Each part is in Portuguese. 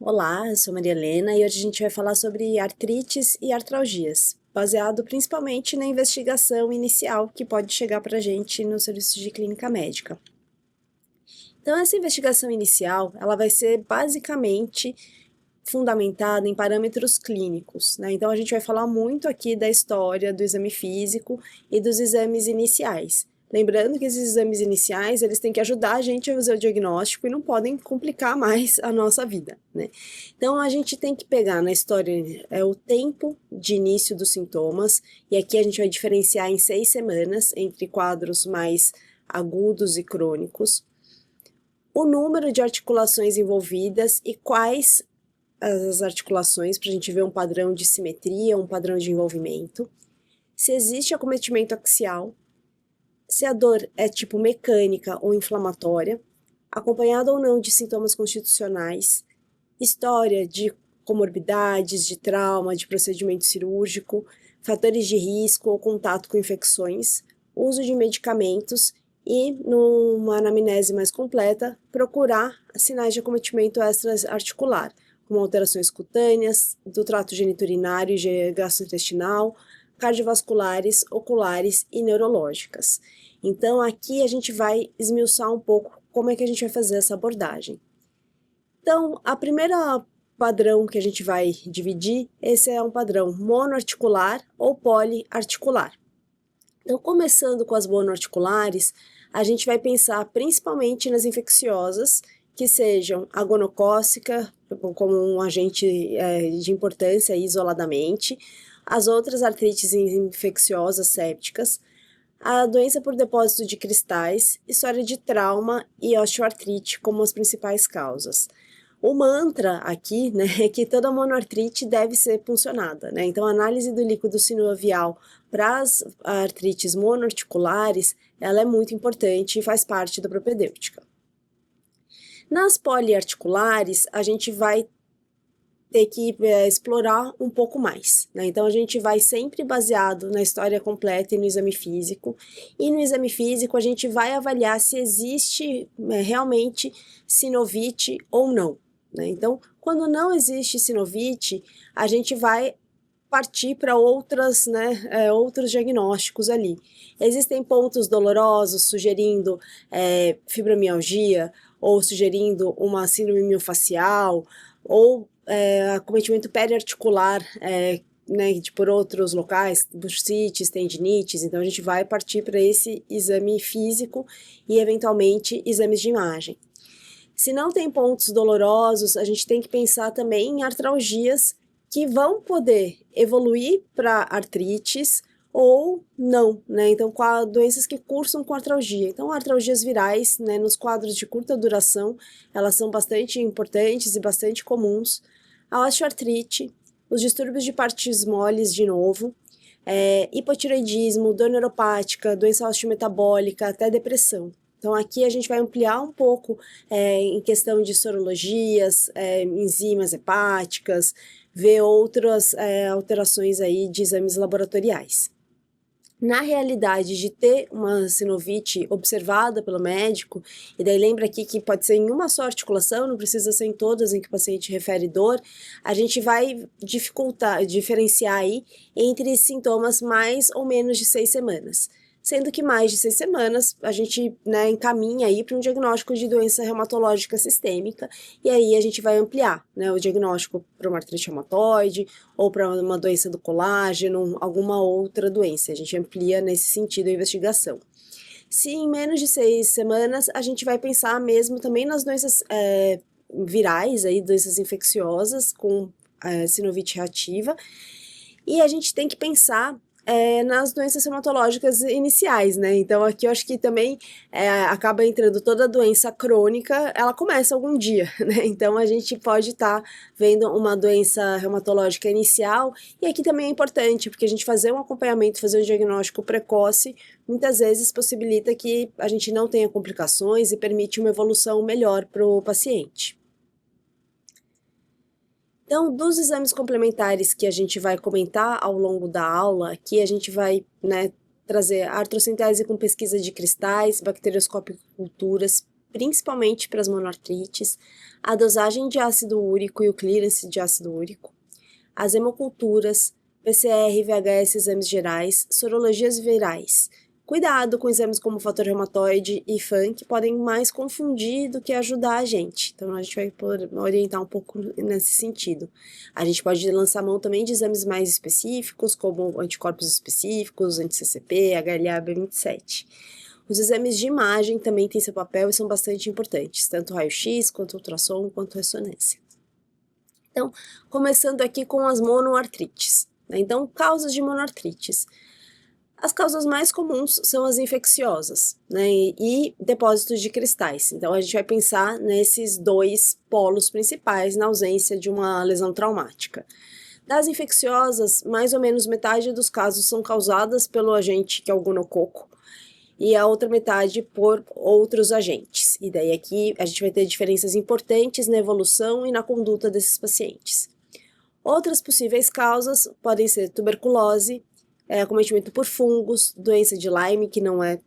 Olá, eu sou Maria Helena e hoje a gente vai falar sobre artrites e artralgias, baseado principalmente na investigação inicial que pode chegar para a gente no serviço de clínica médica. Então, essa investigação inicial, ela vai ser basicamente fundamentada em parâmetros clínicos, né? Então, a gente vai falar muito aqui da história do exame físico e dos exames iniciais. Lembrando que esses exames iniciais, eles têm que ajudar a gente a fazer o diagnóstico e não podem complicar mais a nossa vida, né? Então, a gente tem que pegar na história o tempo de início dos sintomas, e aqui a gente vai diferenciar em 6 semanas entre quadros mais agudos e crônicos, o número de articulações envolvidas e quais as articulações, para a gente ver um padrão de simetria, um padrão de envolvimento, se existe acometimento axial, se a dor é tipo mecânica ou inflamatória, acompanhada ou não de sintomas constitucionais, história de comorbidades, de trauma, de procedimento cirúrgico, fatores de risco ou contato com infecções, uso de medicamentos e, numa anamnese mais completa, procurar sinais de acometimento extra-articular, como alterações cutâneas, do trato geniturinário e gastrointestinal, cardiovasculares, oculares e neurológicas. Então, aqui a gente vai esmiuçar um pouco como é que a gente vai fazer essa abordagem. Então, a primeira padrão que a gente vai dividir, esse é um padrão monoarticular ou poliarticular. Então, começando com as monoarticulares, a gente vai pensar principalmente nas infecciosas, que sejam a gonocócica, como um agente de importância isoladamente, as outras artrites infecciosas sépticas, a doença por depósito de cristais, história de trauma e osteoartrite como as principais causas. O mantra aqui, né, é que toda monoartrite deve ser puncionada, né? Então, a análise do líquido sinovial para as artrites monoarticulares, ela é muito importante e faz parte da propedêutica. Nas poliarticulares, a gente vai ter que explorar um pouco mais, né? Então, a gente vai sempre baseado na história completa e no exame físico. E no exame físico, a gente vai avaliar se existe realmente sinovite ou não, né? Então, quando não existe sinovite, a gente vai partir para outros diagnósticos ali. Existem pontos dolorosos sugerindo fibromialgia ou sugerindo uma síndrome miofascial ou acometimento periarticular, né, por outros locais, bursites, tendinites. Então a gente vai partir para esse exame físico e eventualmente exames de imagem. Se não tem pontos dolorosos, a gente tem que pensar também em artralgias que vão poder evoluir para artrites ou não, né? Então, doenças que cursam com artralgia. Então, artralgias virais, né, nos quadros de curta duração, elas são bastante importantes e bastante comuns. A osteoartrite, os distúrbios de partes moles de novo, hipotireoidismo, dor neuropática, doença osteometabólica, até depressão. Então, aqui a gente vai ampliar um pouco em questão de sorologias, enzimas hepáticas, ver outras alterações aí de exames laboratoriais. Na realidade de ter uma sinovite observada pelo médico, e daí lembra aqui que pode ser em uma só articulação, não precisa ser em todas em que o paciente refere dor, a gente vai diferenciar aí entre sintomas mais ou menos de 6 semanas. Sendo que mais de 6 semanas a gente encaminha aí para um diagnóstico de doença reumatológica sistêmica, e aí a gente vai ampliar, né, o diagnóstico para uma artrite reumatoide ou para uma doença do colágeno, alguma outra doença. A gente amplia nesse sentido a investigação. Se em menos de 6 semanas, a gente vai pensar mesmo também nas doenças virais, aí, doenças infecciosas com sinovite reativa, e a gente tem que pensar nas doenças reumatológicas iniciais, né? Então aqui eu acho que também acaba entrando toda doença crônica, ela começa algum dia, né? Então a gente pode estar vendo uma doença reumatológica inicial, e aqui também é importante, porque a gente fazer um acompanhamento, fazer um diagnóstico precoce, muitas vezes possibilita que a gente não tenha complicações e permite uma evolução melhor para o paciente. Então, dos exames complementares que a gente vai comentar ao longo da aula, aqui a gente vai trazer artrocentese com pesquisa de cristais, bacterioscópico culturas, principalmente para as monoartrites, a dosagem de ácido úrico e o clearance de ácido úrico, as hemoculturas, PCR, VHS, exames gerais, sorologias virais. Cuidado com exames como fator reumatoide e FAN, que podem mais confundir do que ajudar a gente. Então, a gente vai orientar um pouco nesse sentido. A gente pode lançar mão também de exames mais específicos, como anticorpos específicos, anti-CCP, HLA-B27. Os exames de imagem também têm seu papel e são bastante importantes, tanto raio-x, quanto ultrassom, quanto ressonância. Então, começando aqui com as monoartrites. Então, causas de monoartrites. As causas mais comuns são as infecciosas, né, e depósitos de cristais. Então, a gente vai pensar nesses dois polos principais na ausência de uma lesão traumática. Das infecciosas, mais ou menos metade dos casos são causadas pelo agente que é o gonococo, e a outra metade por outros agentes. E daí aqui a gente vai ter diferenças importantes na evolução e na conduta desses pacientes. Outras possíveis causas podem ser tuberculose, acometimento por fungos, doença de Lyme, que não é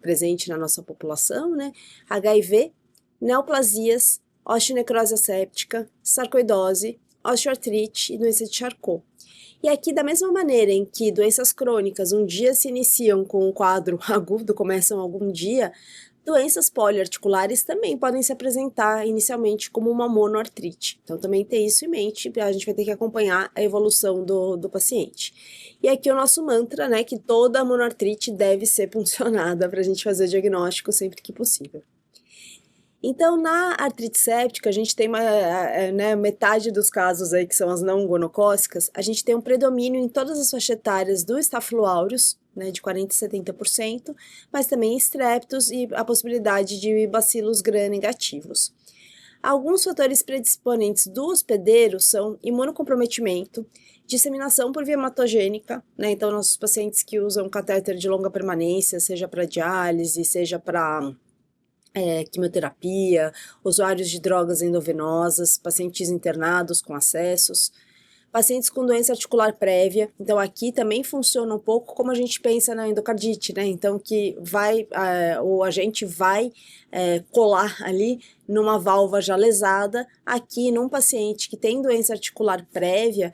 presente na nossa população, né? HIV, neoplasias, osteonecrose asséptica, sarcoidose, osteoartrite e doença de Charcot. E aqui, da mesma maneira em que doenças crônicas um dia se iniciam com um quadro agudo, começam algum dia, doenças poliarticulares também podem se apresentar inicialmente como uma monoartrite. Então, também ter isso em mente, a gente vai ter que acompanhar a evolução do paciente. E aqui o nosso mantra, né, que toda monoartrite deve ser puncionada para a gente fazer o diagnóstico sempre que possível. Então, na artrite séptica, a gente tem metade dos casos aí que são as não gonocócicas, a gente tem um predomínio em todas as faixas etárias do Staphylo aureus, né, de 40% a 70%, mas também streptos e a possibilidade de bacilos gram-negativos. Alguns fatores predisponentes do hospedeiro são imunocomprometimento, disseminação por via hematogênica, né, então nossos pacientes que usam catéter de longa permanência, seja para diálise, seja para quimioterapia, usuários de drogas endovenosas, pacientes internados com acessos, pacientes com doença articular prévia. Então aqui também funciona um pouco como a gente pensa na endocardite, né? Então que o agente vai colar ali numa válvula já lesada. Aqui num paciente que tem doença articular prévia,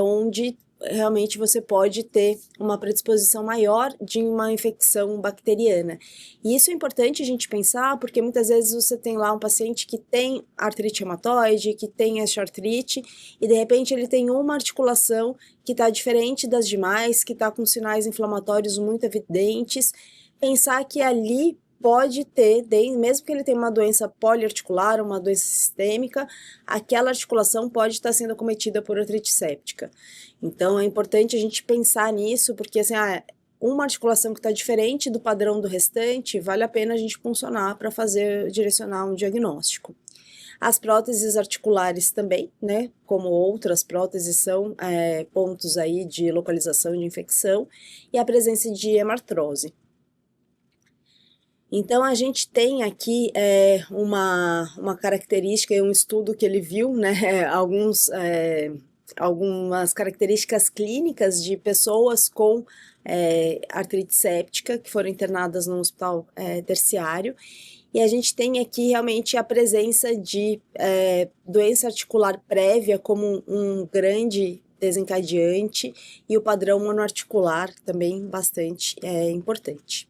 onde realmente você pode ter uma predisposição maior de uma infecção bacteriana. E isso é importante a gente pensar, porque muitas vezes você tem lá um paciente que tem artrite reumatoide, que tem osteoartrite, e de repente ele tem uma articulação que está diferente das demais, que está com sinais inflamatórios muito evidentes. Pensar que ali pode ter, mesmo que ele tenha uma doença poliarticular, uma doença sistêmica, aquela articulação pode estar sendo acometida por artrite séptica. Então, é importante a gente pensar nisso, porque assim, uma articulação que está diferente do padrão do restante, vale a pena a gente puncionar para direcionar um diagnóstico. As próteses articulares também, né, como outras próteses, são pontos aí de localização de infecção, e a presença de hemartrose. Então, a gente tem aqui uma característica, um estudo que ele viu, né, algumas características clínicas de pessoas com artrite séptica que foram internadas no hospital terciário, e a gente tem aqui realmente a presença de doença articular prévia como um grande desencadeante, e o padrão monoarticular também bastante importante.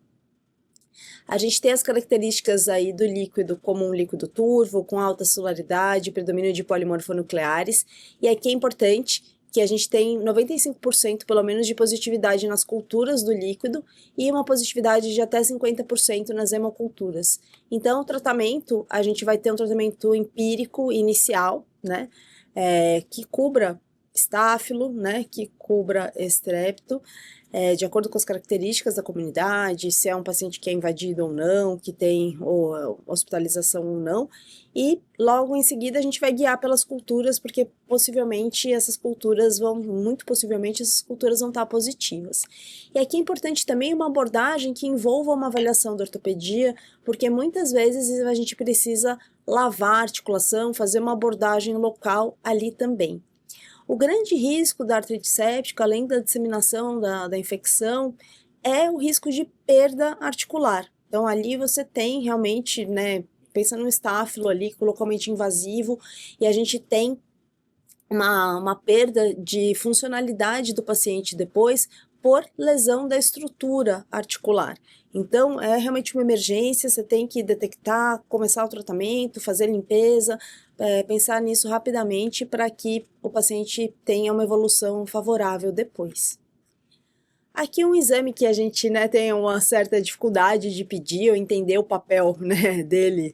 A gente tem as características aí do líquido como um líquido turvo, com alta solaridade, predomínio de polimorfonucleares, e aqui é importante que a gente tem 95% pelo menos de positividade nas culturas do líquido e uma positividade de até 50% nas hemoculturas. Então, o tratamento, a gente vai ter um tratamento empírico inicial, né, que cubra estáfilo, né, que cubra estrepto, de acordo com as características da comunidade, se é um paciente que é invadido ou não, que tem hospitalização ou não, e logo em seguida a gente vai guiar pelas culturas, porque possivelmente essas culturas muito possivelmente essas culturas vão estar positivas. E aqui é importante também uma abordagem que envolva uma avaliação da ortopedia, porque muitas vezes a gente precisa lavar a articulação, fazer uma abordagem local ali também. O grande risco da artrite séptica, além da disseminação da infecção, é o risco de perda articular, Então, ali você tem realmente, né, pensa num estáfilo ali, localmente invasivo, e a gente tem uma perda de funcionalidade do paciente depois por lesão da estrutura articular. Então, é realmente uma emergência, você tem que detectar, começar o tratamento, fazer limpeza, pensar nisso rapidamente para que o paciente tenha uma evolução favorável depois. Aqui um exame que a gente, né, tem uma certa dificuldade de pedir ou entender o papel, né, dele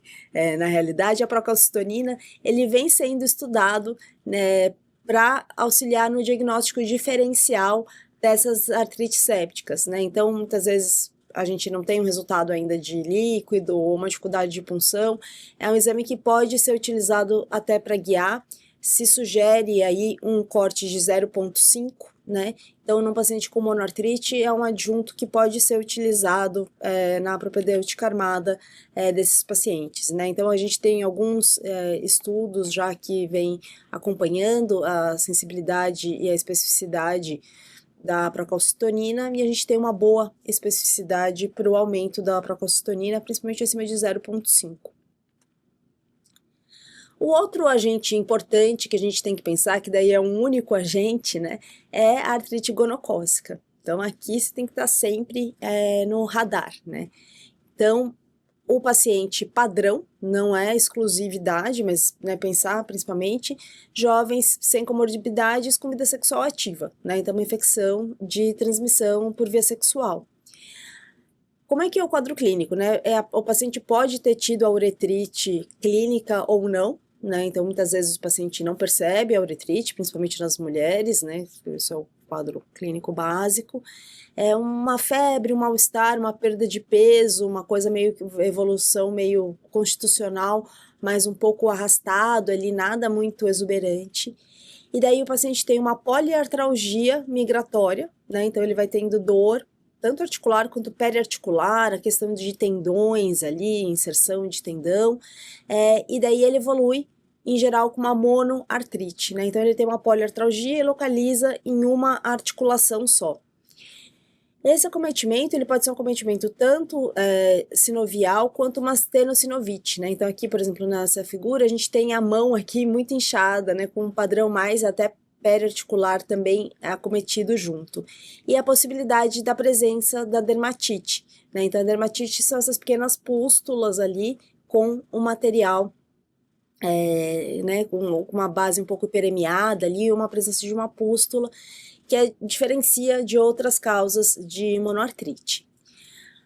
na realidade, a procalcitonina, ele vem sendo estudado, né, para auxiliar no diagnóstico diferencial dessas artrites sépticas, né, então muitas vezes a gente não tem um resultado ainda de líquido ou uma dificuldade de punção, é um exame que pode ser utilizado até para guiar, se sugere aí um corte de 0,5, né, então, no paciente com monoartrite, é um adjunto que pode ser utilizado na propedêutica armada desses pacientes, né? Então, a gente tem alguns estudos já que vêm acompanhando a sensibilidade e a especificidade da procalcitonina, e a gente tem uma boa especificidade para o aumento da procalcitonina, principalmente acima de 0,5. O outro agente importante que a gente tem que pensar, que daí é um único agente, né, é a artrite gonocócica. Então, aqui você tem que estar sempre no radar, né. Então, o paciente padrão, não é exclusividade, mas né, pensar principalmente jovens sem comorbidades com vida sexual ativa, né, então uma infecção de transmissão por via sexual. Como é que é o quadro clínico, né? O paciente pode ter tido a uretrite clínica ou não, né? Então, muitas vezes o paciente não percebe a uretrite, principalmente nas mulheres, né? Isso é o quadro clínico básico. É uma febre, um mal-estar, uma perda de peso, uma coisa meio que evolução meio constitucional, mas um pouco arrastado ali, nada muito exuberante. E daí o paciente tem uma poliartralgia migratória, né? Então ele vai tendo dor, tanto articular quanto periarticular, a questão de tendões ali, inserção de tendão, e daí ele evolui, em geral, com uma monoartrite, né? Então ele tem uma poliartralgia e localiza em uma articulação só. Esse acometimento, ele pode ser um acometimento tanto sinovial quanto uma tenossinovite, né? Então aqui, por exemplo, nessa figura, a gente tem a mão aqui muito inchada, né? Com um padrão mais até periarticular também acometido junto. E a possibilidade da presença da dermatite, né? Então a dermatite são essas pequenas pústulas ali com um material né, com uma base um pouco hiperemiada ali, uma presença de uma pústula que diferencia de outras causas de monoartrite.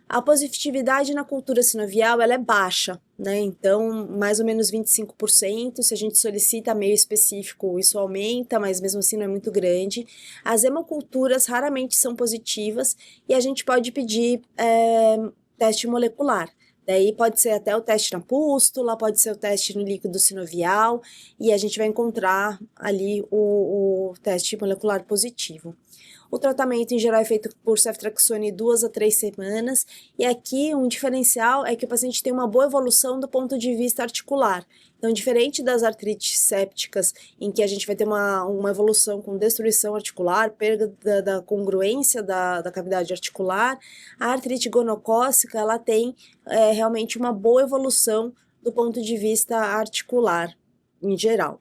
A positividade na cultura sinovial ela é baixa, né? Então, mais ou menos 25%. Se a gente solicita meio específico, isso aumenta, mas mesmo assim não é muito grande. As hemoculturas raramente são positivas e a gente pode pedir teste molecular. Daí pode ser até o teste na pústula, pode ser o teste no líquido sinovial, e a gente vai encontrar ali o teste molecular positivo. O tratamento em geral é feito por ceftriaxone 2 a 3 semanas, e aqui um diferencial é que o paciente tem uma boa evolução do ponto de vista articular. Então, diferente das artrites sépticas, em que a gente vai ter uma evolução com destruição articular, perda da congruência da cavidade articular, a artrite gonocócica, ela tem realmente uma boa evolução do ponto de vista articular, em geral.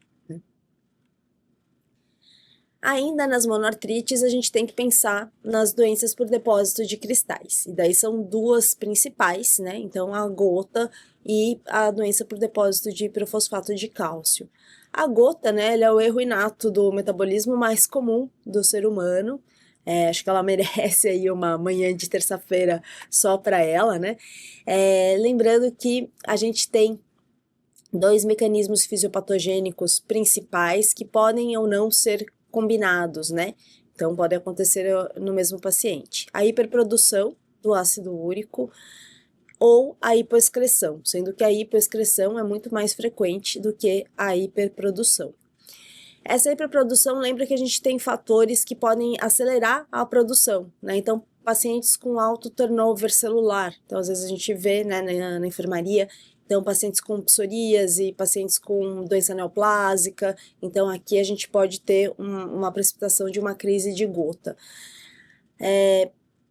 Ainda nas monoartrites, a gente tem que pensar nas doenças por depósito de cristais. E daí são duas principais, né? Então, a gota e a doença por depósito de pirofosfato de cálcio. A gota, né, ela é o erro inato do metabolismo mais comum do ser humano. Acho que ela merece aí uma manhã de terça-feira só para ela, né? Lembrando que a gente tem dois mecanismos fisiopatogênicos principais que podem ou não ser combinados, né? Então, pode acontecer no mesmo paciente. A hiperprodução do ácido úrico ou a hipoexcreção, sendo que a hipoexcreção é muito mais frequente do que a hiperprodução. Essa hiperprodução lembra que a gente tem fatores que podem acelerar a produção, né? Então, pacientes com alto turnover celular, então às vezes a gente vê, né, na enfermaria, então pacientes com psoríase, pacientes com doença neoplásica, então aqui a gente pode ter uma precipitação de uma crise de gota.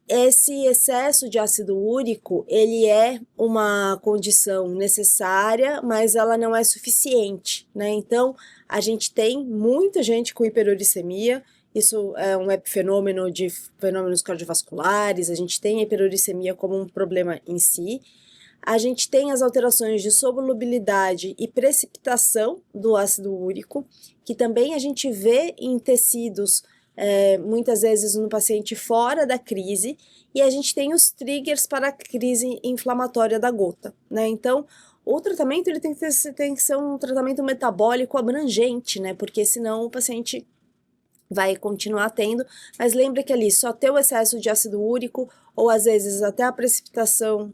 esse excesso de ácido úrico, ele é uma condição necessária, mas ela não é suficiente, né? Então, a gente tem muita gente com hiperuricemia, isso é um epifenômeno de fenômenos cardiovasculares, a gente tem a hiperuricemia como um problema em si. A gente tem as alterações de solubilidade e precipitação do ácido úrico, que também a gente vê em tecidos, muitas vezes no paciente fora da crise, e a gente tem os triggers para a crise inflamatória da gota, né? Então, o tratamento ele tem que ser um tratamento metabólico abrangente, né? Porque senão o paciente vai continuar tendo, mas lembra que ali só ter o excesso de ácido úrico, ou às vezes até a precipitação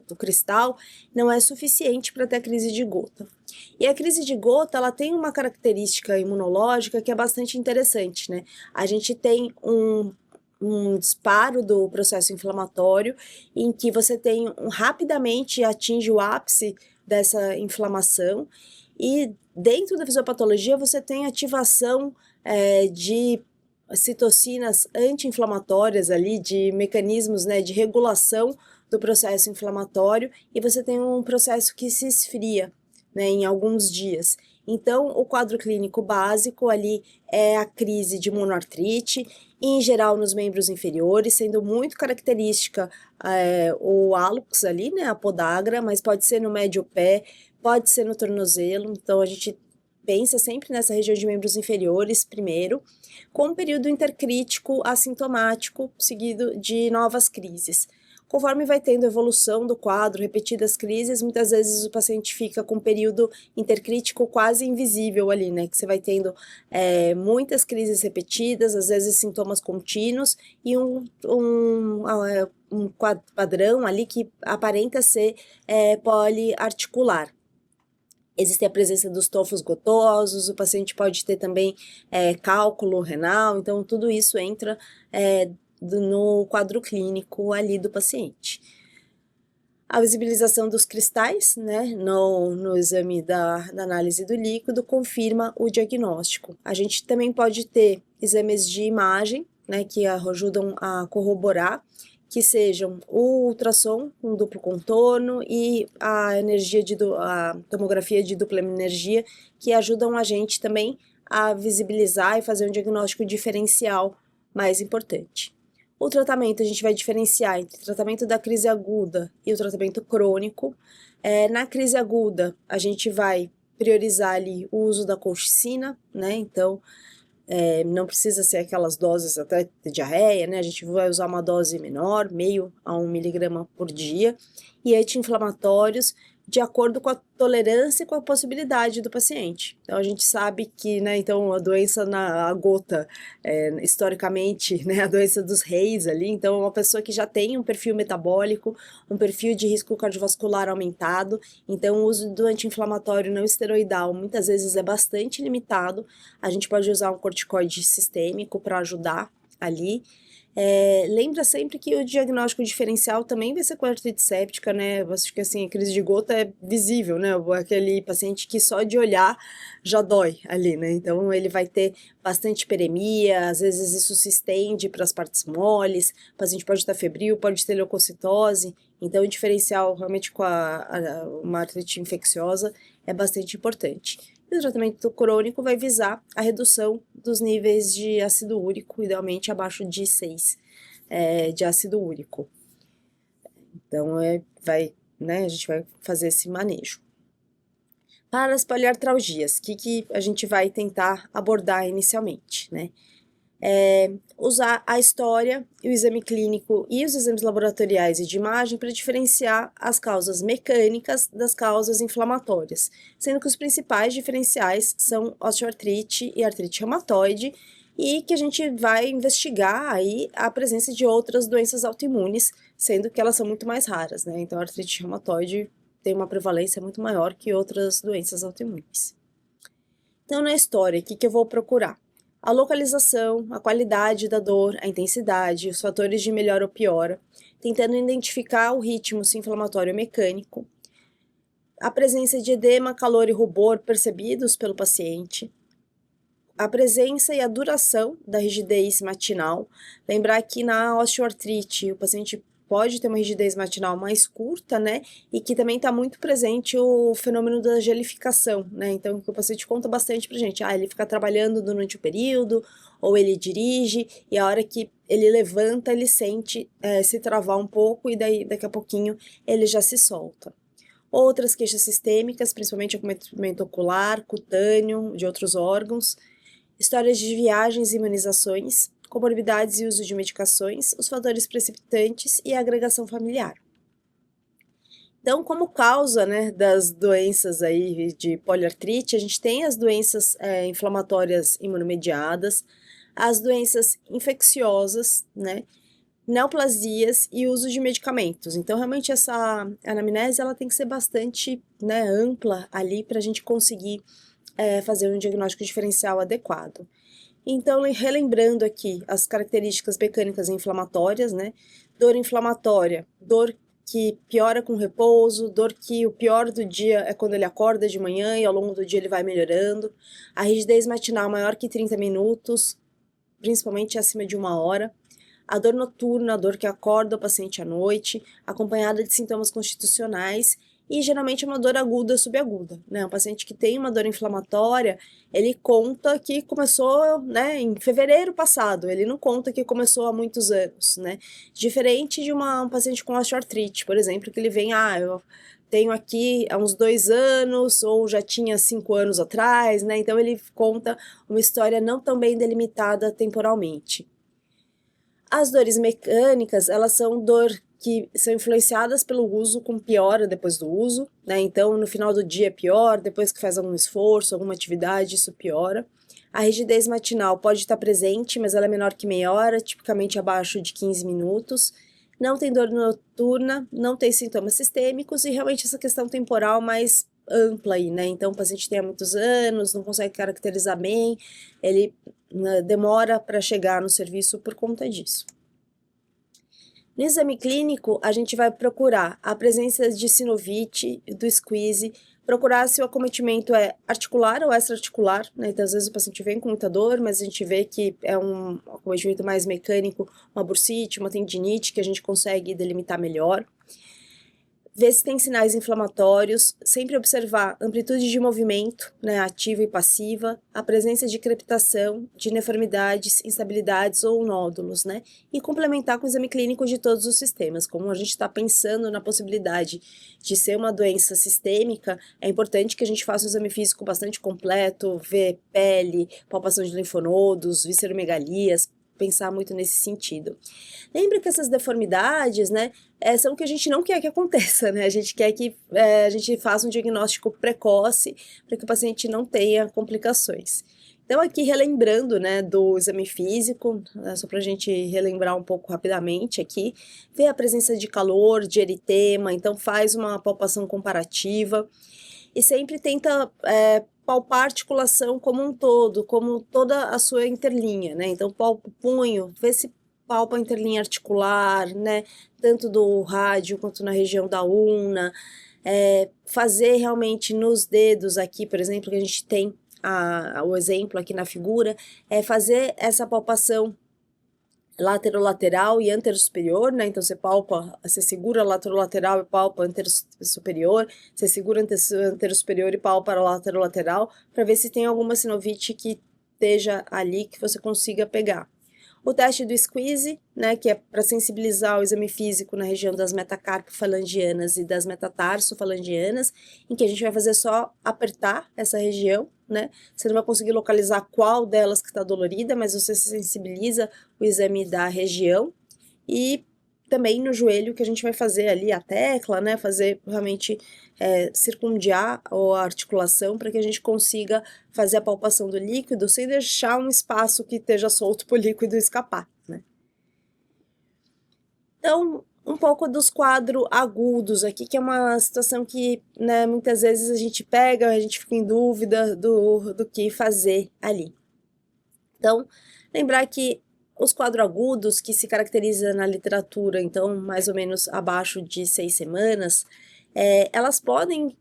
do cristal, não é suficiente para ter a crise de gota. E a crise de gota, ela tem uma característica imunológica que é bastante interessante, né? A gente tem um disparo do processo inflamatório, em que você tem rapidamente atinge o ápice dessa inflamação, e dentro da fisiopatologia você tem ativação de citocinas anti-inflamatórias ali, de mecanismos, né, de regulação do processo inflamatório, e você tem um processo que se esfria, né, em alguns dias. Então, o quadro clínico básico ali é a crise de monoartrite, em geral nos membros inferiores, sendo muito característica o hálux ali, né, a podagra, mas pode ser no médio pé, pode ser no tornozelo, então a gente pensa sempre nessa região de membros inferiores primeiro, com um período intercrítico assintomático, seguido de novas crises. Conforme vai tendo evolução do quadro, repetidas crises, muitas vezes o paciente fica com um período intercrítico quase invisível ali, né? Que você vai tendo muitas crises repetidas, às vezes sintomas contínuos e um padrão ali que aparenta ser poliarticular. Existe a presença dos tofos gotosos, o paciente pode ter também cálculo renal, então tudo isso entra no quadro clínico ali do paciente. A visibilização dos cristais, né, no exame da análise do líquido, confirma o diagnóstico. A gente também pode ter exames de imagem, né, que ajudam a corroborar, que sejam o ultrassom com duplo contorno e a tomografia de dupla energia, que ajudam a gente também a visibilizar e fazer um diagnóstico diferencial mais importante. O tratamento a gente vai diferenciar entre o tratamento da crise aguda e o tratamento crônico. Na crise aguda, a gente vai priorizar ali o uso da colchicina, né? Então, não precisa ser aquelas doses até de diarreia, né? A gente vai usar uma dose menor, meio a 1 miligrama por dia, e anti-inflamatórios de acordo com a tolerância e com a possibilidade do paciente. Então, a gente sabe que, né, então, a doença na gota, historicamente, né, a doença dos reis ali, então, é uma pessoa que já tem um perfil metabólico, um perfil de risco cardiovascular aumentado, então, o uso do anti-inflamatório não esteroidal muitas vezes é bastante limitado, a gente pode usar um corticoide sistêmico para ajudar ali. Lembra sempre que o diagnóstico diferencial também vai ser com artrite séptica, né? Acho que assim, a crise de gota é visível, né? Aquele paciente que só de olhar já dói ali, né? Então ele vai ter bastante hiperemia, às vezes isso se estende para as partes moles, o paciente pode estar febril, pode ter leucocitose, então o diferencial realmente com uma artrite infecciosa é bastante importante. E o tratamento crônico vai visar a redução dos níveis de ácido úrico, idealmente abaixo de 6 de ácido úrico. Então, a gente vai fazer esse manejo. Para as poliartralgias, o que a gente vai tentar abordar inicialmente, né? Usar a história, o exame clínico e os exames laboratoriais e de imagem para diferenciar as causas mecânicas das causas inflamatórias, sendo que os principais diferenciais são osteoartrite e artrite reumatoide, e que a gente vai investigar aí a presença de outras doenças autoimunes, sendo que elas são muito mais raras, né? Então, a artrite reumatoide tem uma prevalência muito maior que outras doenças autoimunes. Então, na história, o que eu vou procurar? A localização, a qualidade da dor, a intensidade, os fatores de melhora ou piora, tentando identificar o ritmo se inflamatório mecânico, a presença de edema, calor e rubor percebidos pelo paciente, a presença e a duração da rigidez matinal. Lembrar que na osteoartrite o paciente pode ter uma rigidez matinal mais curta, né? E que também está muito presente o fenômeno da gelificação, né? Então, o paciente conta bastante pra gente. Ele fica trabalhando durante o período, ou ele dirige, e a hora que ele levanta, ele sente se travar um pouco, e daí, daqui a pouquinho, ele já se solta. Outras queixas sistêmicas, principalmente acometimento ocular, cutâneo, de outros órgãos, histórias de viagens e imunizações, comorbidades e uso de medicações, os fatores precipitantes e a agregação familiar. Então, como causa, né, das doenças aí de poliartrite, a gente tem as doenças inflamatórias imunomediadas, as doenças infecciosas, né, neoplasias e uso de medicamentos. Então, realmente, essa anamnese ela tem que ser bastante, né, ampla ali para a gente conseguir fazer um diagnóstico diferencial adequado. Então, relembrando aqui as características mecânicas inflamatórias, né? Dor inflamatória, dor que piora com repouso, dor que o pior do dia é quando ele acorda de manhã e ao longo do dia ele vai melhorando. A rigidez matinal maior que 30 minutos, principalmente acima de 1 hora. A dor noturna, a dor que acorda o paciente à noite, acompanhada de sintomas constitucionais e geralmente uma dor aguda subaguda, né? Um paciente que tem uma dor inflamatória, ele conta que começou, né, em fevereiro passado, ele não conta que começou há muitos anos, né? Diferente de um paciente com osteoartrite, por exemplo, que ele vem, eu tenho aqui há uns 2 anos, ou já tinha 5 anos atrás, né? Então ele conta uma história não tão bem delimitada temporalmente. As dores mecânicas, elas são dor que são influenciadas pelo uso, com piora depois do uso, né? Então, no final do dia é pior, depois que faz algum esforço, alguma atividade, isso piora. A rigidez matinal pode estar presente, mas ela é menor que meia hora, tipicamente abaixo de 15 minutos. Não tem dor noturna, não tem sintomas sistêmicos e realmente essa questão temporal mais ampla aí, né? Então, o paciente tem há muitos anos, não consegue caracterizar bem, ele demora para chegar no serviço por conta disso. No exame clínico, a gente vai procurar a presença de sinovite, do squeeze, procurar se o acometimento é articular ou extra-articular, né? Então, às vezes o paciente vem com muita dor, mas a gente vê que é um acometimento mais mecânico, uma bursite, uma tendinite, que a gente consegue delimitar melhor. Ver se tem sinais inflamatórios, sempre observar amplitude de movimento, né, ativa e passiva, a presença de crepitação, de deformidades, instabilidades ou nódulos, né, e complementar com o exame clínico de todos os sistemas. Como a gente está pensando na possibilidade de ser uma doença sistêmica, é importante que a gente faça um exame físico bastante completo, ver pele, palpação de linfonodos, visceromegalias, pensar muito nesse sentido. Lembra que essas deformidades, né, são o que a gente não quer que aconteça, né? A gente quer que a gente faça um diagnóstico precoce para que o paciente não tenha complicações. Então, aqui relembrando, né, do exame físico, só para a gente relembrar um pouco rapidamente aqui, ver a presença de calor, de eritema, então faz uma palpação comparativa e sempre tenta palpar a articulação como um todo, como toda a sua interlinha, né? Então, palpa o punho, vê se palpa a interlinha articular, né? Tanto do rádio quanto na região da ulna. Fazer realmente nos dedos aqui, por exemplo, que a gente tem o exemplo aqui na figura, fazer essa palpação laterolateral e anterosuperior, né? Então você palpa, você segura laterolateral e palpa anterosuperior, você segura anterosuperior e palpa laterolateral, para ver se tem alguma sinovite que esteja ali que você consiga pegar. O teste do squeeze, né, que é para sensibilizar o exame físico na região das metacarpofalangianas e das metatarsofalangianas, em que a gente vai fazer só apertar essa região, né? Você não vai conseguir localizar qual delas que está dolorida, mas você sensibiliza o exame da região. E também no joelho, que a gente vai fazer ali a tecla, né? Fazer realmente circundiar a articulação para que a gente consiga fazer a palpação do líquido sem deixar um espaço que esteja solto para o líquido escapar, né? Então, um pouco dos quadros agudos aqui, que é uma situação que, né, muitas vezes a gente pega, a gente fica em dúvida do que fazer ali. Então, lembrar que os quadros agudos, que se caracteriza na literatura, então, mais ou menos abaixo de 6 semanas, elas podem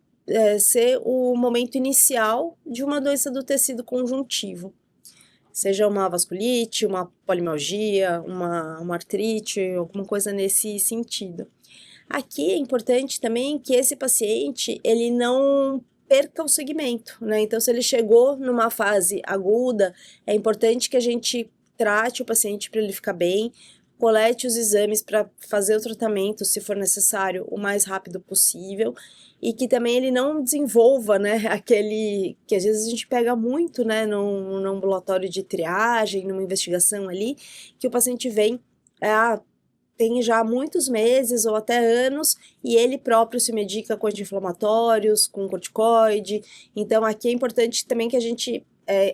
ser o momento inicial de uma doença do tecido conjuntivo. seja uma vasculite, uma polimialgia, uma artrite, alguma coisa nesse sentido. Aqui é importante também que esse paciente, ele não perca o segmento, né? Então, se ele chegou numa fase aguda, é importante que a gente trate o paciente para ele ficar bem, colete os exames para fazer o tratamento, se for necessário, o mais rápido possível, e que também ele não desenvolva, né, aquele que às vezes a gente pega muito, né, num ambulatório de triagem, numa investigação ali, que o paciente vem, tem já muitos meses ou até anos, e ele próprio se medica com anti-inflamatórios, com corticoide. Então, aqui é importante também que a gente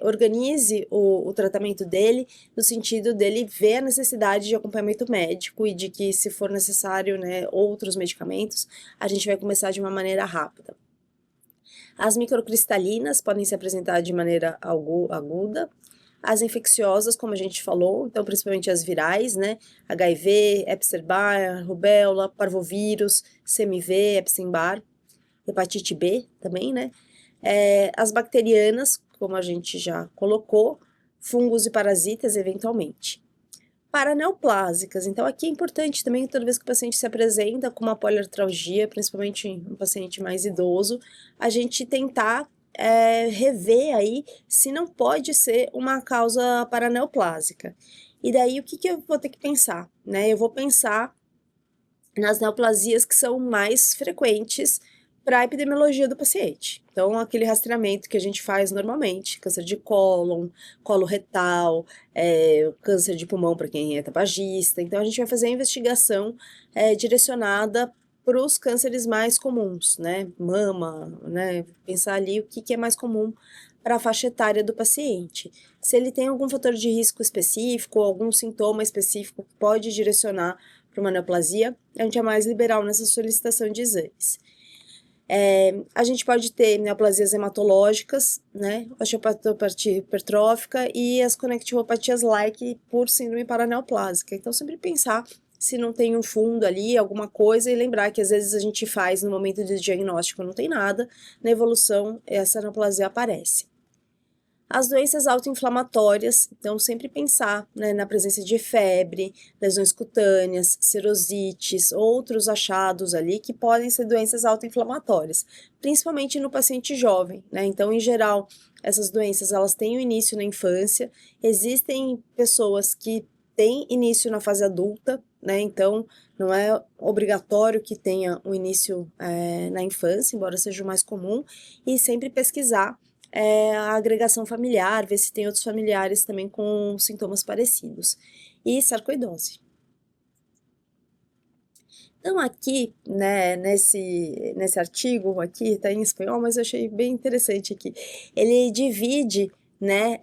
organize o tratamento dele, no sentido dele ver a necessidade de acompanhamento médico e de que, se for necessário, né, outros medicamentos, a gente vai começar de uma maneira rápida. As microcristalinas podem se apresentar de maneira aguda. As infecciosas, como a gente falou, então principalmente as virais, né? HIV, Epstein-Barr, rubéola, parvovírus, CMV, Epstein-Barr, hepatite B também, né? As bacterianas, como a gente já colocou, fungos e parasitas, eventualmente. Paraneoplásicas, então aqui é importante também, toda vez que o paciente se apresenta com uma poliartralgia, principalmente um paciente mais idoso, a gente tentar rever aí se não pode ser uma causa paraneoplásica. E daí o que eu vou ter que pensar, né? Eu vou pensar nas neoplasias que são mais frequentes para a epidemiologia do paciente. Então, aquele rastreamento que a gente faz normalmente, câncer de cólon, colo retal, câncer de pulmão para quem é tabagista. Então, a gente vai fazer a investigação direcionada para os cânceres mais comuns, né? Mama, né? Pensar ali o que é mais comum para a faixa etária do paciente. Se ele tem algum fator de risco específico, algum sintoma específico que pode direcionar para uma neoplasia, a gente é mais liberal nessa solicitação de exames. A gente pode ter neoplasias hematológicas, né, osteopatopatia hipertrófica e as conectivopatias like por síndrome paraneoplásica. Então, sempre pensar se não tem um fundo ali, alguma coisa, e lembrar que às vezes a gente faz no momento de diagnóstico, não tem nada, na evolução essa neoplasia aparece. As doenças autoinflamatórias, então sempre pensar, né, na presença de febre, lesões cutâneas, serosites, outros achados ali que podem ser doenças autoinflamatórias, principalmente no paciente jovem, né? Então, em geral, essas doenças elas têm o início na infância, existem pessoas que têm início na fase adulta, né? Então, não é obrigatório que tenha o início na infância, embora seja o mais comum, e sempre pesquisar a agregação familiar, ver se tem outros familiares também com sintomas parecidos. E sarcoidose. Então aqui, né, nesse artigo aqui, tá em espanhol, mas eu achei bem interessante aqui. Ele divide, né,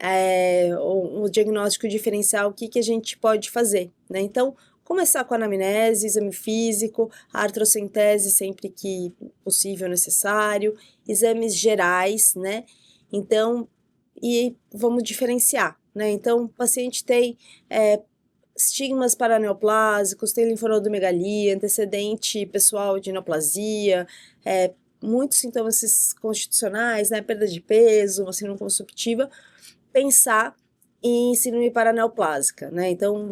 o diagnóstico diferencial, o que a gente pode fazer, né? Então, começar com a anamnese, exame físico, a artrocentese sempre que possível, necessário, exames gerais, né? Então, e vamos diferenciar, né? Então, o paciente tem estigmas paraneoplásicos, tem linfonodomegalia, antecedente pessoal de neoplasia, muitos sintomas constitucionais, né? Perda de peso, uma síndrome consumptiva, pensar em síndrome paraneoplásica, né? Então,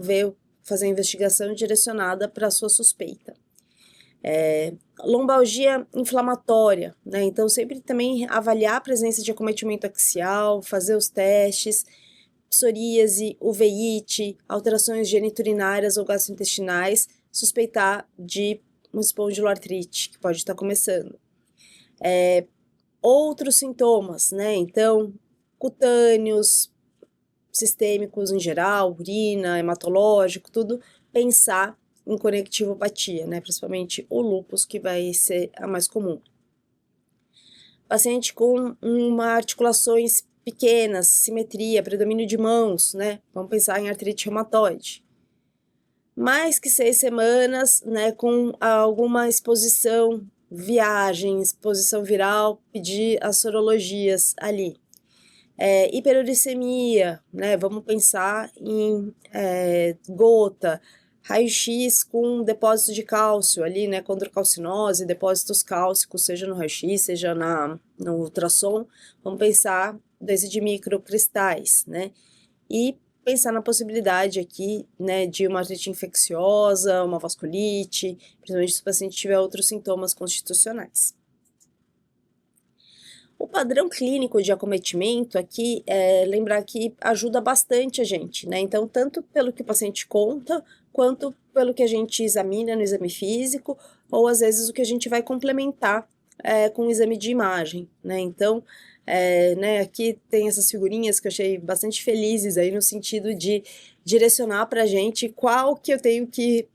fazer a investigação direcionada para a sua suspeita. Lombalgia inflamatória, né? Então, sempre também avaliar a presença de acometimento axial, fazer os testes, psoríase, uveíte, alterações geniturinárias ou gastrointestinais, suspeitar de uma espondiloartrite, que pode estar começando. Outros sintomas, né? Então, cutâneos, sistêmicos em geral, urina, hematológico, tudo, pensar em conectivopatia, né? Principalmente o lúpus, que vai ser a mais comum. Paciente com articulações pequenas, simetria, predomínio de mãos, né? Vamos pensar em artrite reumatoide. Mais que 6 semanas, né? Com alguma exposição, viagem, exposição viral, pedir as sorologias ali. Hiperuricemia, né? Vamos pensar em gota, raio-x com depósito de cálcio ali, né? Condrocalcinose, depósitos cálcicos, seja no raio-x, seja no ultrassom. Vamos pensar doença de microcristais, né? e pensar na possibilidade aqui, né, de uma artrite infecciosa, uma vasculite, principalmente se o paciente tiver outros sintomas constitucionais. O padrão clínico de acometimento aqui lembrar que ajuda bastante a gente, né? Então, tanto pelo que o paciente conta, quanto pelo que a gente examina no exame físico, ou às vezes o que a gente vai complementar com o exame de imagem, né? Então, né, aqui tem essas figurinhas que eu achei bastante felizes aí no sentido de direcionar para a gente qual que eu tenho que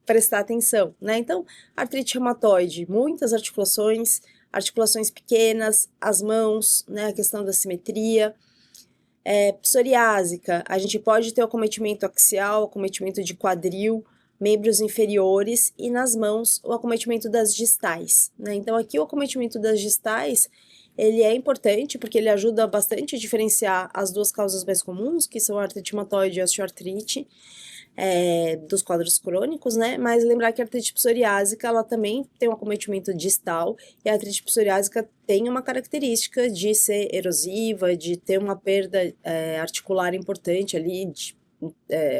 prestar atenção, né? Então, artrite reumatoide, muitas articulações pequenas, as mãos, né, a questão da simetria. Psoriásica, a gente pode ter o acometimento axial, acometimento de quadril, membros inferiores e nas mãos o acometimento das distais, né? Então aqui o acometimento das distais, ele é importante porque ele ajuda bastante a diferenciar as duas causas mais comuns, que são a artrite reumatoide e a osteoartrite, dos quadros crônicos, né? Mas lembrar que a artrite psoriásica, ela também tem um acometimento distal, e a artrite psoriásica tem uma característica de ser erosiva, de ter uma perda articular importante ali,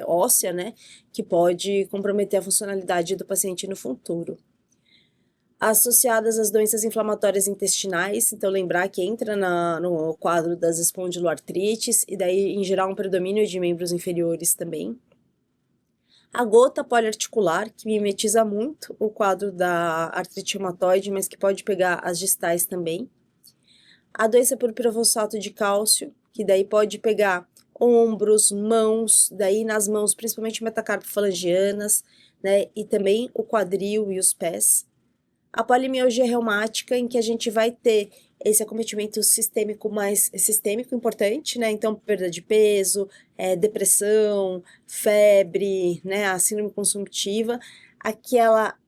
óssea, né? Que pode comprometer a funcionalidade do paciente no futuro. Associadas às doenças inflamatórias intestinais, então lembrar que entra no quadro das espondiloartrites, e daí, em geral, um predomínio de membros inferiores também. A gota poliarticular, que mimetiza muito o quadro da artrite reumatoide, mas que pode pegar as distais também. A doença por pirofosfato de cálcio, que daí pode pegar ombros, mãos, daí nas mãos, principalmente metacarpofalangianas, né, e também o quadril e os pés. A polimialgia reumática, em que a gente vai ter esse acometimento sistêmico importante, né? Então, perda de peso, depressão, febre, né? A síndrome consumptiva, aquela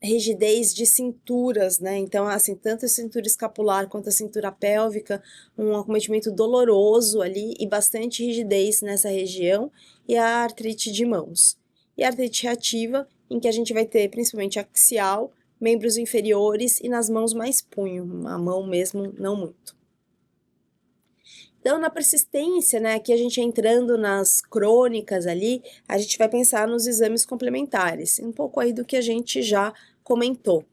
rigidez de cinturas, né? Então, assim, tanto a cintura escapular quanto a cintura pélvica, um acometimento doloroso ali e bastante rigidez nessa região, e a artrite de mãos. E a artrite reativa, em que a gente vai ter principalmente axial, membros inferiores e nas mãos mais punho, a mão mesmo não muito. Então, na persistência, né, aqui a gente entrando nas crônicas ali, a gente vai pensar nos exames complementares, um pouco aí do que a gente já comentou.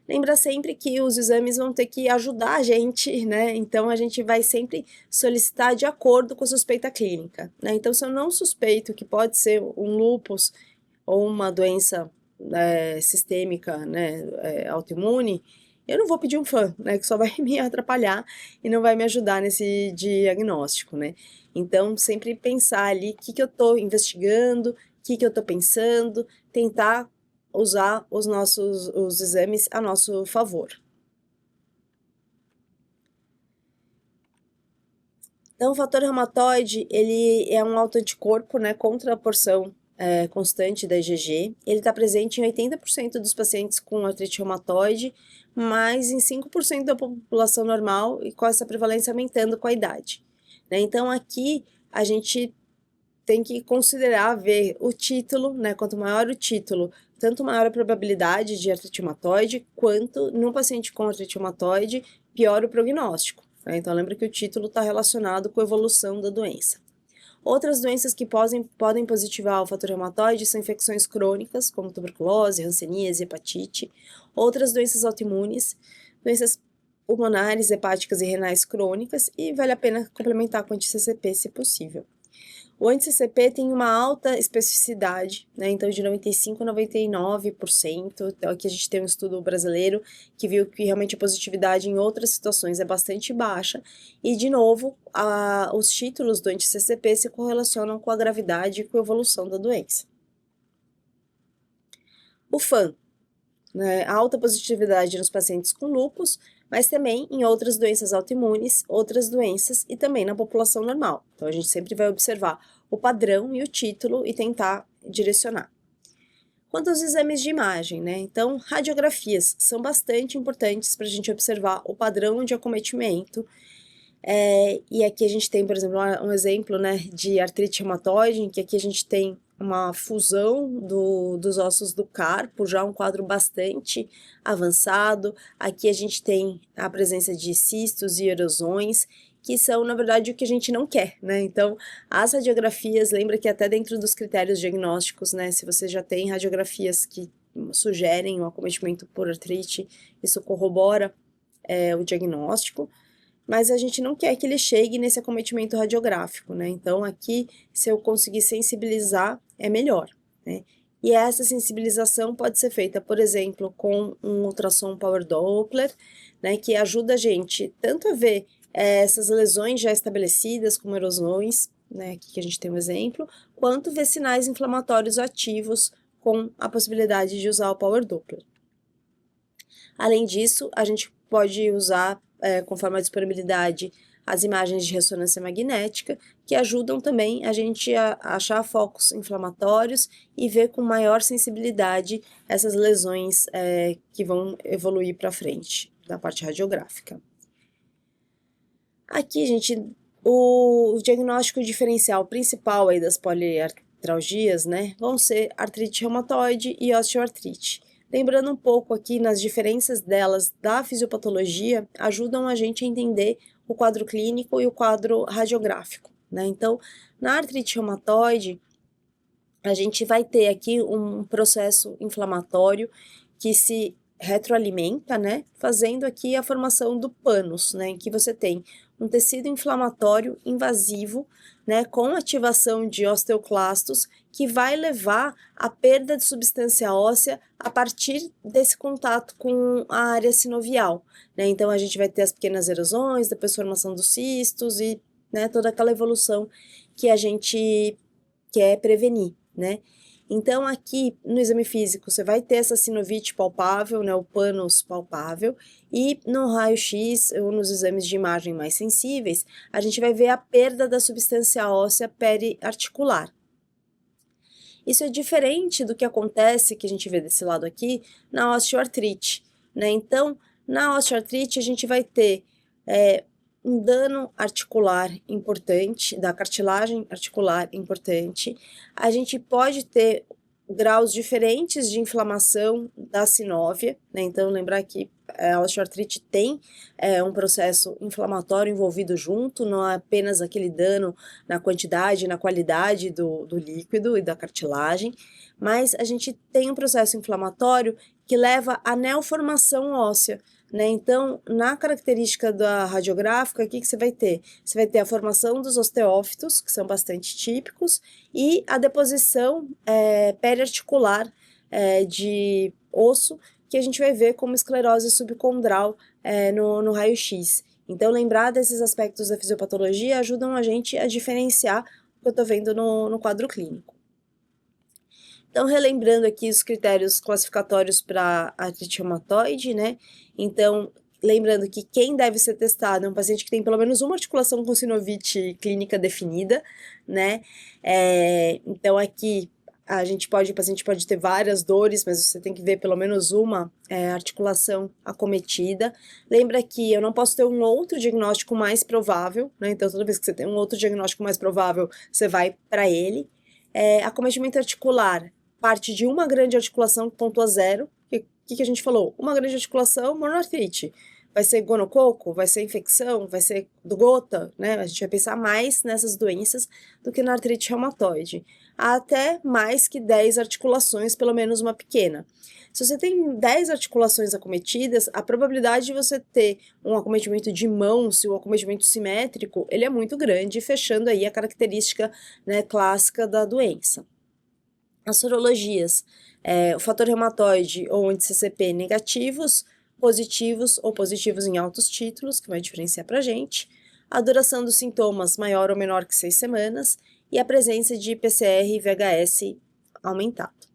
Lembra sempre que os exames vão ter que ajudar a gente, né, então a gente vai sempre solicitar de acordo com a suspeita clínica, né, então se eu não suspeito que pode ser um lúpus ou uma doença sistêmica, né, autoimune, eu não vou pedir um FAM, né, que só vai me atrapalhar e não vai me ajudar nesse diagnóstico, né. Então, sempre pensar ali o que eu tô investigando, o que eu tô pensando, tentar usar os exames a nosso favor. Então, o fator reumatoide, ele é um autoanticorpo, né, contra a porção constante da IgG. Ele está presente em 80% dos pacientes com artrite reumatoide, mas em 5% da população normal, e com essa prevalência aumentando com a idade, né? Então, aqui a gente tem que considerar ver o título, né? Quanto maior o título, tanto maior a probabilidade de artrite reumatoide, quanto no paciente com artrite reumatoide, pior o prognóstico, né? Então, lembra que o título está relacionado com a evolução da doença. Outras doenças que podem positivar o fator reumatoide são infecções crônicas, como tuberculose, hanseníase, hepatite, outras doenças autoimunes, doenças pulmonares, hepáticas e renais crônicas, e vale a pena complementar com anti-CCP se possível. O anti-CCP tem uma alta especificidade, né, então de 95% a 99%, então aqui a gente tem um estudo brasileiro que viu que realmente a positividade em outras situações é bastante baixa, e de novo, os títulos do anti-CCP se correlacionam com a gravidade e com a evolução da doença. O FAM, né, alta positividade nos pacientes com lúpus, mas também em outras doenças autoimunes, outras doenças e também na população normal. Então, a gente sempre vai observar o padrão e o título e tentar direcionar. Quanto aos exames de imagem, né? Então, radiografias são bastante importantes para a gente observar o padrão de acometimento. E aqui a gente tem, por exemplo, um exemplo, né, de artrite reumatoide, em que aqui a gente tem uma fusão dos ossos do carpo, já um quadro bastante avançado. Aqui a gente tem a presença de cistos e erosões, que são, na verdade, o que a gente não quer, né? Então, as radiografias, lembra que até dentro dos critérios diagnósticos, né, se você já tem radiografias que sugerem o acometimento por artrite, isso corrobora o diagnóstico, mas a gente não quer que ele chegue nesse acometimento radiográfico, né? Então, aqui, se eu conseguir sensibilizar, é melhor, né? E essa sensibilização pode ser feita, por exemplo, com um ultrassom Power Doppler, né, que ajuda a gente tanto a ver essas lesões já estabelecidas, como erosões, né, aqui que a gente tem um exemplo, quanto ver sinais inflamatórios ativos com a possibilidade de usar o Power Doppler. Além disso, a gente pode usar, conforme a disponibilidade, as imagens de ressonância magnética, que ajudam também a gente a achar focos inflamatórios e ver com maior sensibilidade essas lesões que vão evoluir para frente, da parte radiográfica. Aqui, gente, o diagnóstico diferencial principal aí das poliartralgias, né, vão ser artrite reumatoide e osteoartrite. Lembrando um pouco aqui nas diferenças delas da fisiopatologia, ajudam a gente a entender o quadro clínico e o quadro radiográfico, né? Então, na artrite reumatoide, a gente vai ter aqui um processo inflamatório que se retroalimenta, né, fazendo aqui a formação do pânus, né, em que você tem um tecido inflamatório invasivo, né, com ativação de osteoclastos, que vai levar à perda de substância óssea a partir desse contato com a área sinovial, né, então a gente vai ter as pequenas erosões, depois formação dos cistos e, né, toda aquela evolução que a gente quer prevenir, né. Então, aqui no exame físico, você vai ter essa sinovite palpável, né, o pânus palpável, e no raio-x ou nos exames de imagem mais sensíveis, a gente vai ver a perda da substância óssea periarticular. Isso é diferente do que acontece, que a gente vê desse lado aqui, na osteoartrite, né? Então, na osteoartrite, a gente vai ter um dano articular importante, da cartilagem articular importante. A gente pode ter graus diferentes de inflamação da sinóvia, né? Então, lembrar que a osteoartrite tem um processo inflamatório envolvido junto, não é apenas aquele dano na quantidade, na qualidade do líquido e da cartilagem, mas a gente tem um processo inflamatório que leva à neoformação óssea, né? Então, na característica da radiográfica, o que você vai ter? Você vai ter a formação dos osteófitos, que são bastante típicos, e a deposição periarticular de osso, que a gente vai ver como esclerose subcondral no raio-x. Então, lembrar desses aspectos da fisiopatologia ajudam a gente a diferenciar o que eu estou vendo no quadro clínico. Então, relembrando aqui os critérios classificatórios para artrite reumatoide, né? Então, lembrando que quem deve ser testado é um paciente que tem pelo menos uma articulação com sinovite clínica definida, né? Então, aqui o paciente pode ter várias dores, mas você tem que ver pelo menos uma articulação acometida. Lembra que eu não posso ter um outro diagnóstico mais provável, né? Então, toda vez que você tem um outro diagnóstico mais provável, você vai para ele. Acometimento articular parte de uma grande articulação que pontua 0. O que a gente falou? Uma grande articulação, monoartrite. Vai ser gonococo? Vai ser infecção? Vai ser gota? Né? A gente vai pensar mais nessas doenças do que na artrite reumatoide. Há até mais que 10 articulações, pelo menos uma pequena. Se você tem 10 articulações acometidas, a probabilidade de você ter um acometimento de mão, se um acometimento simétrico, ele é muito grande, fechando aí a característica, né, clássica da doença. As sorologias, o fator reumatoide ou anti-CCP negativos, positivos ou positivos em altos títulos, que vai diferenciar pra gente, a duração dos sintomas maior ou menor que 6 semanas e a presença de PCR e VHS aumentado.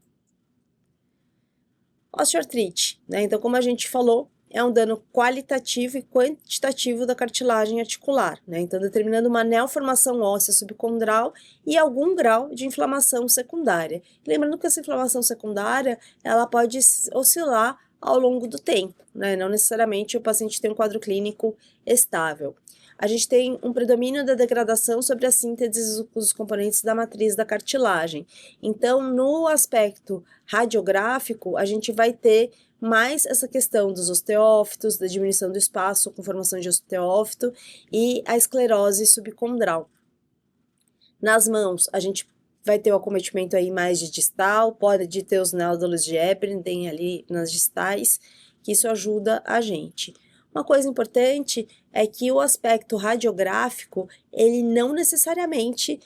Osteoartrite, né? Então, como a gente falou, é um dano qualitativo e quantitativo da cartilagem articular, né? Então, determinando uma neoformação óssea subcondral e algum grau de inflamação secundária. Lembrando que essa inflamação secundária, ela pode oscilar ao longo do tempo, né? Não necessariamente o paciente tem um quadro clínico estável. A gente tem um predomínio da degradação sobre a síntese dos componentes da matriz da cartilagem. Então, no aspecto radiográfico, a gente vai ter mais essa questão dos osteófitos, da diminuição do espaço com formação de osteófito e a esclerose subcondral. Nas mãos, a gente vai ter o acometimento aí mais de distal, pode ter os nódulos de Ebriden ali nas distais, que isso ajuda a gente. Uma coisa importante é que o aspecto radiográfico, ele não necessariamente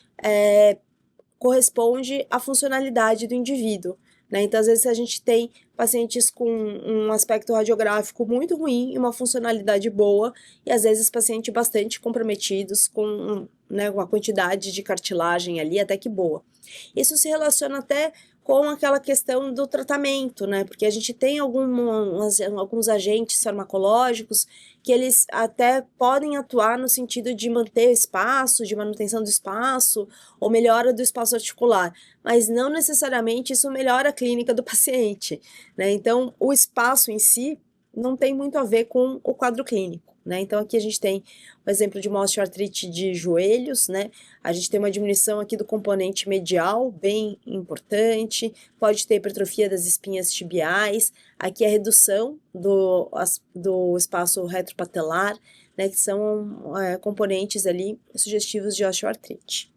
corresponde à funcionalidade do indivíduo, né? Então, às vezes, a gente tem pacientes com um aspecto radiográfico muito ruim e uma funcionalidade boa, e às vezes pacientes bastante comprometidos com, né, uma quantidade de cartilagem ali até que boa. Isso se relaciona até com aquela questão do tratamento, né? Porque a gente tem alguns agentes farmacológicos que eles até podem atuar no sentido de manter o espaço, de manutenção do espaço, ou melhora do espaço articular, mas não necessariamente isso melhora a clínica do paciente, né? Então, o espaço em si não tem muito a ver com o quadro clínico, né? Então, aqui a gente tem o exemplo de uma osteoartrite de joelhos, né? A gente tem uma diminuição aqui do componente medial, bem importante, pode ter hipertrofia das espinhas tibiais, aqui a redução do espaço retropatelar, né? Que são componentes ali sugestivos de osteoartrite.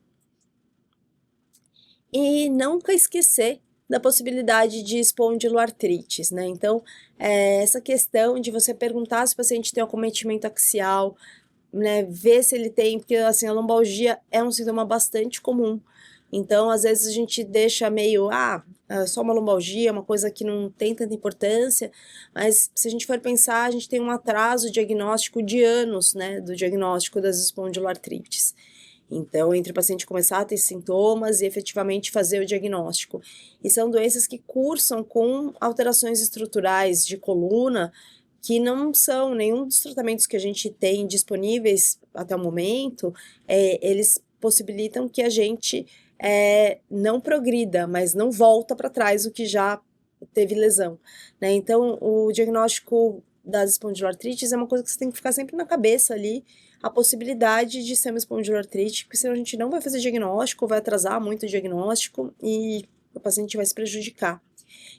E nunca esquecer da possibilidade de espondiloartrites, né? Então, essa questão de você perguntar se o paciente tem acometimento axial, né? Ver se ele tem, porque assim, a lombalgia é um sintoma bastante comum. Então, às vezes a gente deixa meio, é só uma lombalgia, uma coisa que não tem tanta importância, mas se a gente for pensar, a gente tem um atraso diagnóstico de anos, né? Do diagnóstico das espondiloartrites. Então, entre o paciente começar a ter sintomas e efetivamente fazer o diagnóstico. E são doenças que cursam com alterações estruturais de coluna, que não são nenhum dos tratamentos que a gente tem disponíveis até o momento, eles possibilitam que a gente não progrida, mas não volta para trás o que já teve lesão, né? Então, o diagnóstico das espondiloartrites é uma coisa que você tem que ficar sempre na cabeça ali, a possibilidade de ser uma espondiloartrite, porque senão a gente não vai fazer diagnóstico, vai atrasar muito o diagnóstico e o paciente vai se prejudicar.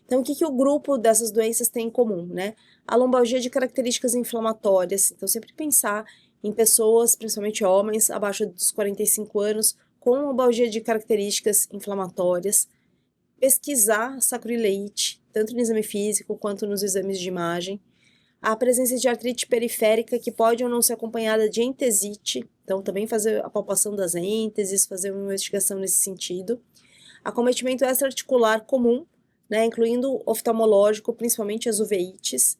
Então, o que o grupo dessas doenças tem em comum, né? A lombalgia de características inflamatórias. Então, sempre pensar em pessoas, principalmente homens, abaixo dos 45 anos, com lombalgia de características inflamatórias. Pesquisar sacroileite, tanto no exame físico quanto nos exames de imagem. A presença de artrite periférica, que pode ou não ser acompanhada de entesite, então também fazer a palpação das ênteses, fazer uma investigação nesse sentido. Acometimento extra-articular comum, né, incluindo oftalmológico, principalmente as uveites.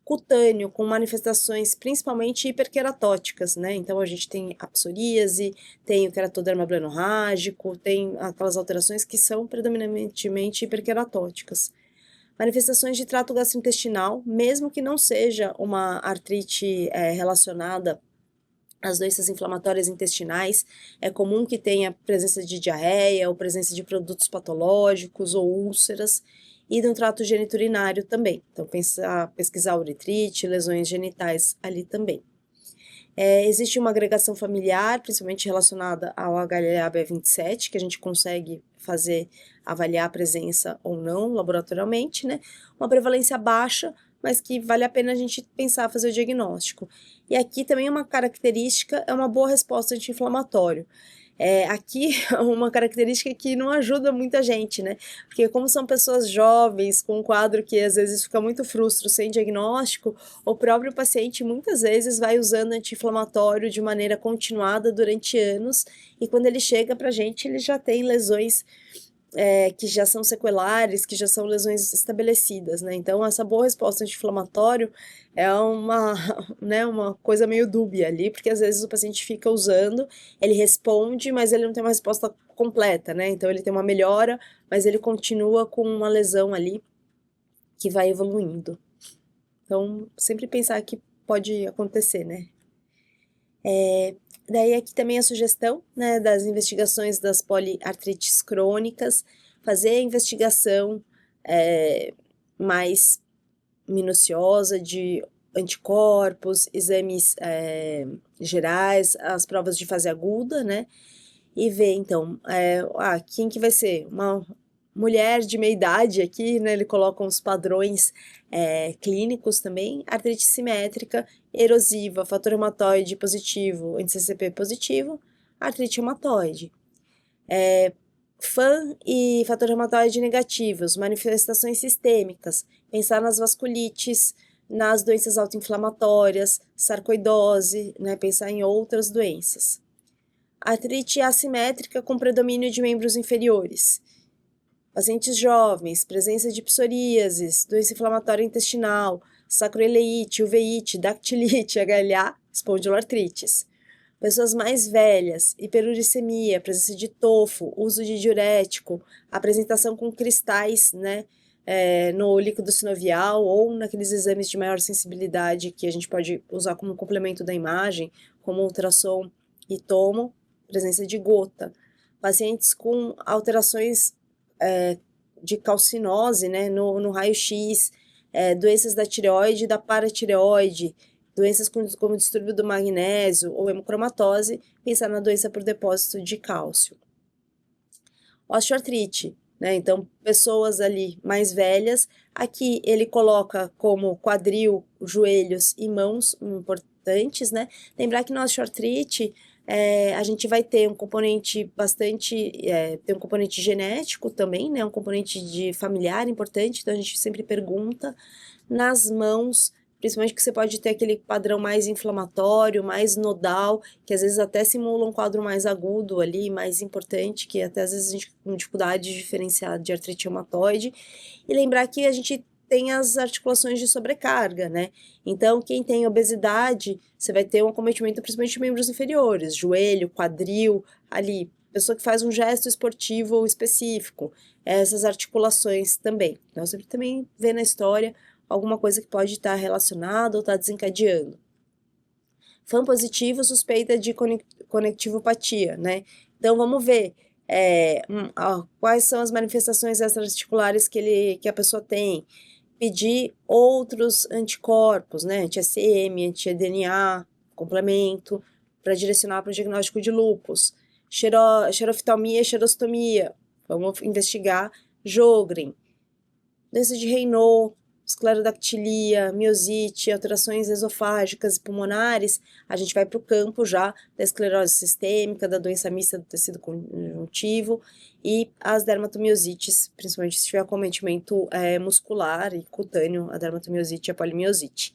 Cutâneo, com manifestações principalmente hiperqueratóticas, né? Então a gente tem a psoríase, tem o keratoderma blanorrágico, tem aquelas alterações que são predominantemente hiperqueratóticas. Manifestações de trato gastrointestinal, mesmo que não seja uma artrite relacionada às doenças inflamatórias intestinais, é comum que tenha presença de diarreia ou presença de produtos patológicos ou úlceras, e no trato geniturinário também. Então, pesquisar uretrite, lesões genitais ali também. Existe uma agregação familiar, principalmente relacionada ao HLA-B27, que a gente consegue avaliar a presença ou não laboratorialmente, né? Uma prevalência baixa, mas que vale a pena a gente pensar fazer o diagnóstico. E aqui também uma característica é uma boa resposta anti-inflamatório. Aqui uma característica que não ajuda muita gente, né? Porque como são pessoas jovens, com um quadro que às vezes fica muito frustro sem diagnóstico, o próprio paciente muitas vezes vai usando anti-inflamatório de maneira continuada durante anos, e quando ele chega pra gente, ele já tem lesões que já são sequelares, que já são lesões estabelecidas, né? Então, essa boa resposta anti-inflamatório é né, uma coisa meio dúbia ali, porque às vezes o paciente fica usando, ele responde, mas ele não tem uma resposta completa, né? Então, ele tem uma melhora, mas ele continua com uma lesão ali que vai evoluindo. Então, sempre pensar que pode acontecer, né? Daí aqui também a sugestão, né, das investigações das poliartrites crônicas, fazer a investigação mais minuciosa de anticorpos, exames gerais, as provas de fase aguda, né, e ver então, quem que vai ser? mulher de meia idade aqui, né, ele coloca uns padrões clínicos também, artrite simétrica, erosiva, fator reumatoide positivo, NCCP positivo, artrite reumatoide. FAM e fator reumatoide negativos, manifestações sistêmicas, pensar nas vasculites, nas doenças autoinflamatórias, sarcoidose, né, pensar em outras doenças. Artrite assimétrica com predomínio de membros inferiores. Pacientes jovens, presença de psoríases, doença inflamatória intestinal, sacroileite, uveíte, dactilite, HLA, espondiloartrites. Pessoas mais velhas, hiperuricemia, presença de tofo, uso de diurético, apresentação com cristais, né, no líquido sinovial ou naqueles exames de maior sensibilidade que a gente pode usar como complemento da imagem, como ultrassom e tomo, presença de gota. Pacientes com alterações de calcinose, né, no raio-x, doenças da tireoide e da paratireoide, doenças como distúrbio do magnésio ou hemocromatose, pensar na doença por depósito de cálcio. Osteoartrite, né, então pessoas ali mais velhas, aqui ele coloca como quadril, joelhos e mãos importantes, né, lembrar que na osteoartrite a gente vai ter um componente tem um componente genético também, né, um componente de familiar importante, então a gente sempre pergunta. Nas mãos, principalmente que você pode ter aquele padrão mais inflamatório, mais nodal, que às vezes até simula um quadro mais agudo ali, mais importante, que até às vezes a gente tem dificuldade de diferenciar de artrite reumatoide. E lembrar que a gente tem as articulações de sobrecarga, né? Então, quem tem obesidade, você vai ter um acometimento principalmente de membros inferiores, joelho, quadril, ali, pessoa que faz um gesto esportivo específico, essas articulações também. Então, sempre também vê na história alguma coisa que pode estar relacionada ou estar desencadeando. FAM positivo, suspeita de conectivopatia, né? Então, vamos ver quais são as manifestações extraarticulares que a pessoa tem. Pedir outros anticorpos, né? Anti-ACM, anti-DNA, complemento, para direcionar para o diagnóstico de lúpus. Xeroftalmia e xerostomia. Vamos investigar Sjögren. Doença de Raynaud, esclerodactilia, miosite, alterações esofágicas e pulmonares, a gente vai para o campo já da esclerose sistêmica, da doença mista do tecido conjuntivo e as dermatomiosites, principalmente se tiver acometimento muscular e cutâneo, a dermatomiosite e a polimiosite.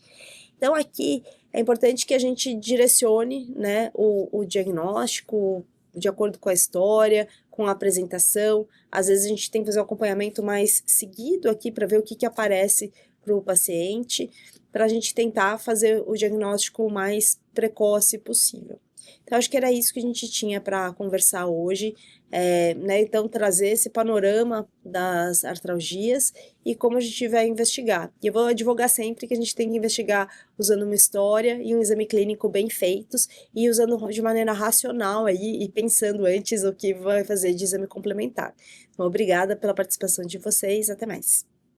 Então aqui é importante que a gente direcione, né, o diagnóstico de acordo com a história, com a apresentação. Às vezes a gente tem que fazer um acompanhamento mais seguido aqui para ver o que aparece para o paciente, para a gente tentar fazer o diagnóstico o mais precoce possível. Então, acho que era isso que a gente tinha para conversar hoje, né? Então, trazer esse panorama das artralgias e como a gente vai investigar. E eu vou advogar sempre que a gente tem que investigar usando uma história e um exame clínico bem feitos e usando de maneira racional aí e pensando antes o que vai fazer de exame complementar. Então, obrigada pela participação de vocês, até mais.